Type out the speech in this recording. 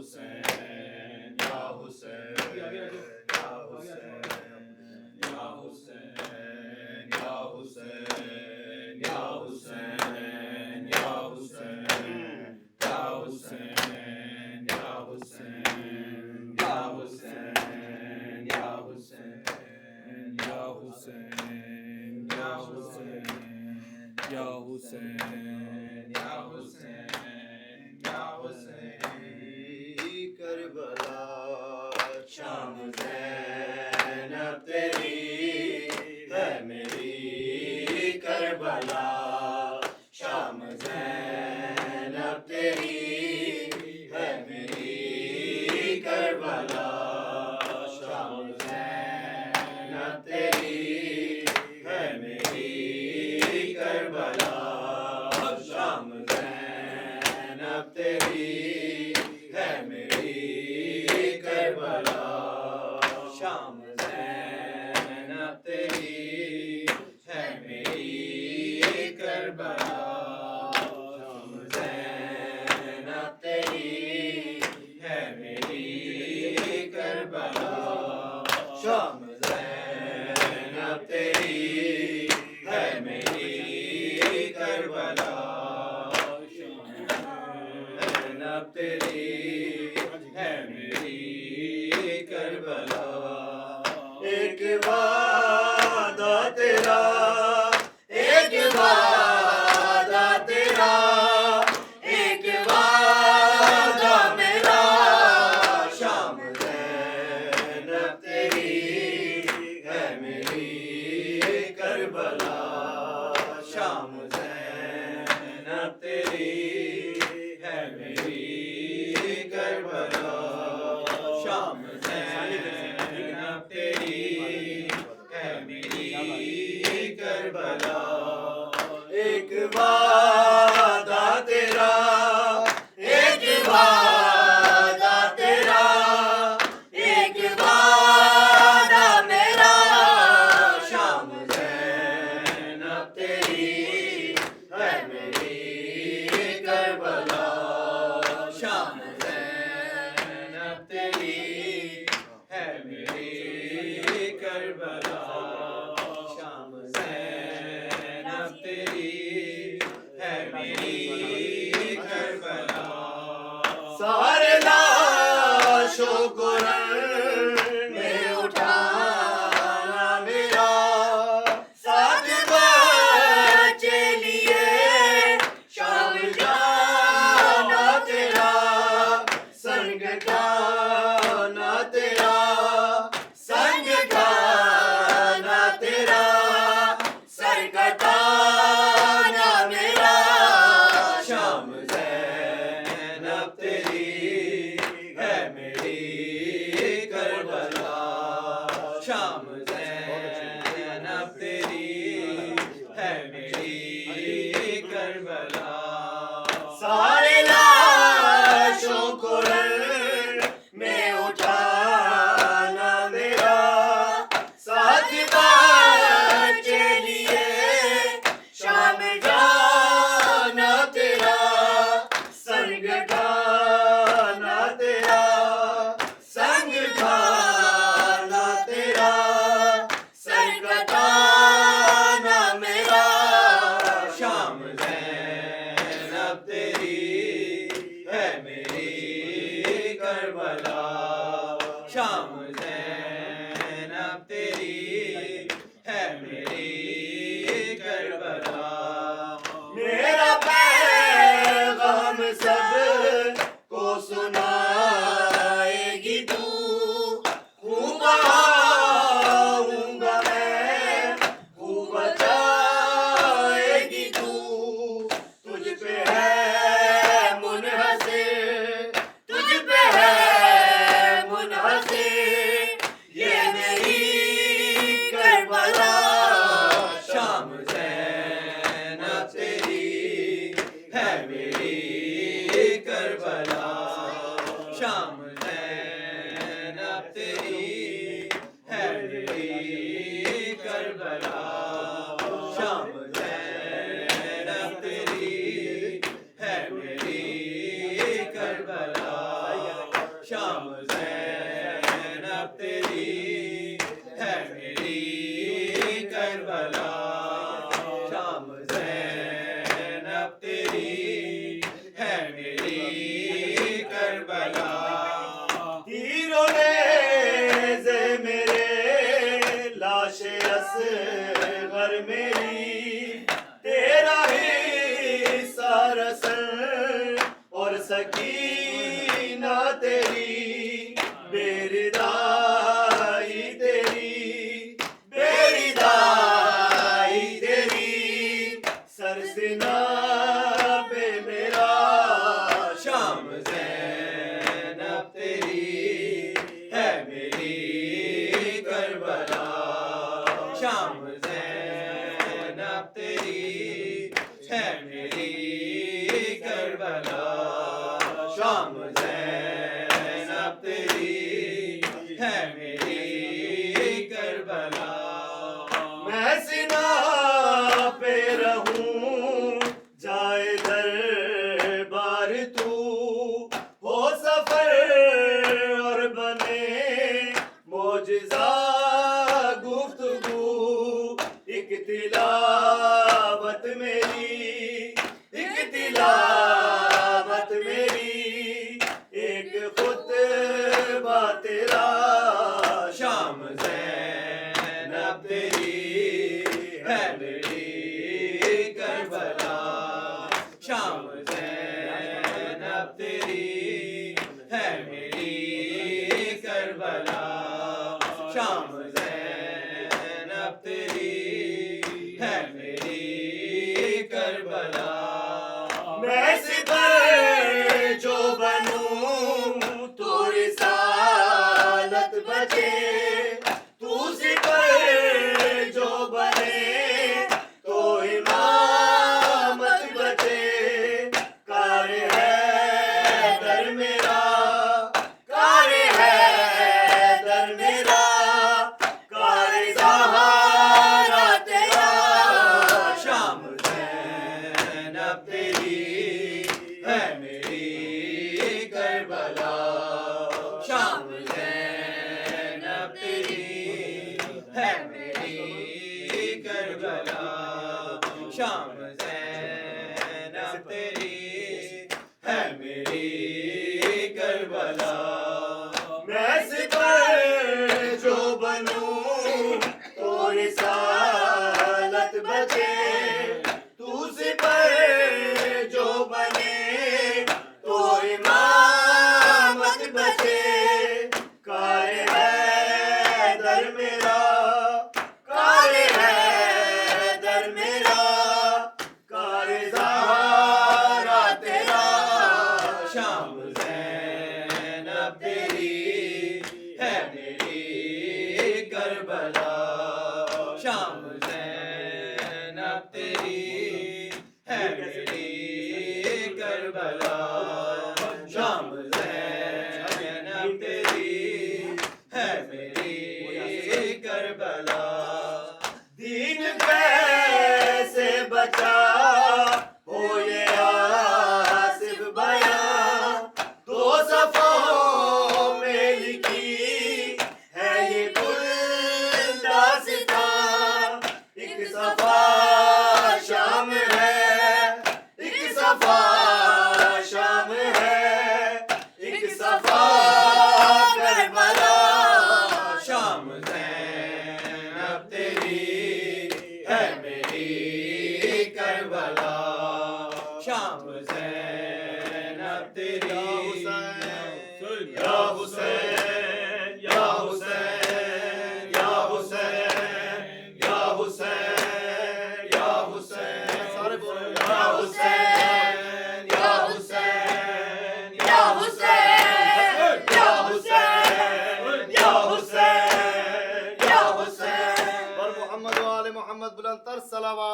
हुसैन या हुसैन या हुसैन या हुसैन या हुसैन या हुसैन या हुसैन या हुसैन या हुसैन या हुसैन या हुसैन या हुसैन या हुसैन या हुसैन या हुसैन या हुसैन करबला शाम ज़ैनब तेरी है मेरी करबला शाम ज़ैनब तेरी है मेरी करबला शाम ज़ैनब तेरी है मेरी करबला शाम ज़ैनब तेरी है मेरी करबला शाम ज़ैनब तेरी है मेरी करबला शाम ज़ैनब तेरी है मेरी करबला शाम ज़ैनब तेरी है मेरी करबला ज़ैनब तेरी है मेरी करबला एक वादा तेरा एक वादा तेरा एक वादा मेरा शाम ज़ैनब तेरी है मेरी करबला शाम ज़ैनब तेरी है मेरी करबला शाम ज़ैनब तेरी है मेरी करबला एक वादा तेरा एक वादा तेरा एक वादा मेरा शाम ज़ैनब तेरी है मेरी करबला शाम ज़ैनब तेरी है मेरी करबला शाम ज़ैनब तेरी है मेरी करबला सारे लाशों को रण में उठाना मेरा साथ बच्चे लिए शाम जाना तेरा संग गाना तेरा संग गाना तेरा सर कटाना मेरा शाम ज़ैनब तेरी है मेरी करबला शाम ज़ैनब तेरी है मेरी करबला सारे लाशों को रण में उठाना मेरा साथ बच्चे लिए शाम जाना तेरा संग गाना तेरा संग गाना तेरा सर कटाना मेरा शाम ज़ैनब शाम ज़ैनब तेरी है मेरी करबला। तीरों ने जे मेरे लाश असग़र मेरी, तेरा ही सारा सर और सकीना तेरी, बेरिदाई तेरी, बेरिदाई तेरी, सरसिना पे मेरा शाम ज़ैनब तेरी है मेरी करबला। शाम ज़ैनब तेरी है मेरी करबला। शाम ज़ैनब तेरी है मेरी करबला। मैं सीना पे रहूं जाए दरबार तू, हो सफर और बने मौजिज़ा गुफ्तगू, एक तिलावत मेरी, एक तिलावत मेरी, एक खुतबा तेरा। शाम ज़ैनब तेरी है मेरी करबला। शाम ज़ैनब तेरी है मेरी करबला। शाम ज़ैनब तेरी है मेरी करबला। मैं सिपर जो बनूं तो रिसालत बचे, तू सिपर जो बने तो इमामत बचे। कार है दर मेरा, कार है दर मेरा, कार ज़हरा तेरा। शाम ज़ैनब तेरी है मेरी करबला। शाम ज़ैनब तेरी है मेरी करबला। शाम ज़ैनब तेरी है मेरी करबला। मैं सिपर जो बनूं तो रिसालत बचे, तू सिपर जो बने तो इमामत बचे। कार है दर मेरा, कार है दर मेरा, कार ज़हरा तेरा। शाम ज़ैनब तेरी है मेरी करबला। शाम ज़ैनब तेरी है मेरी करबला। शाम ज़ैनब तेरी है मेरी करबला। दीन कैसे बचा हो ये आसिफ बयां, दो सफ़ों में लिखी है ये कुल दास्तां। एक सफ़ा शाम है, एक सफ़ा शाम है, एक सफ़ा करबला। शाम ज़ैनब तेरी है मेरी करबला। शाम ज़ैनब तेरी या हुसैन, या हुसैन, या हुसैन, या हुसैन, या हुसैन, सारे बोलो या हुसैन, या हुसैन, या हुसैन, या हुसैन, या हुसैन, या हुसैन। और मोहम्मद वाले मोहम्मद बुलंद तर सलावत।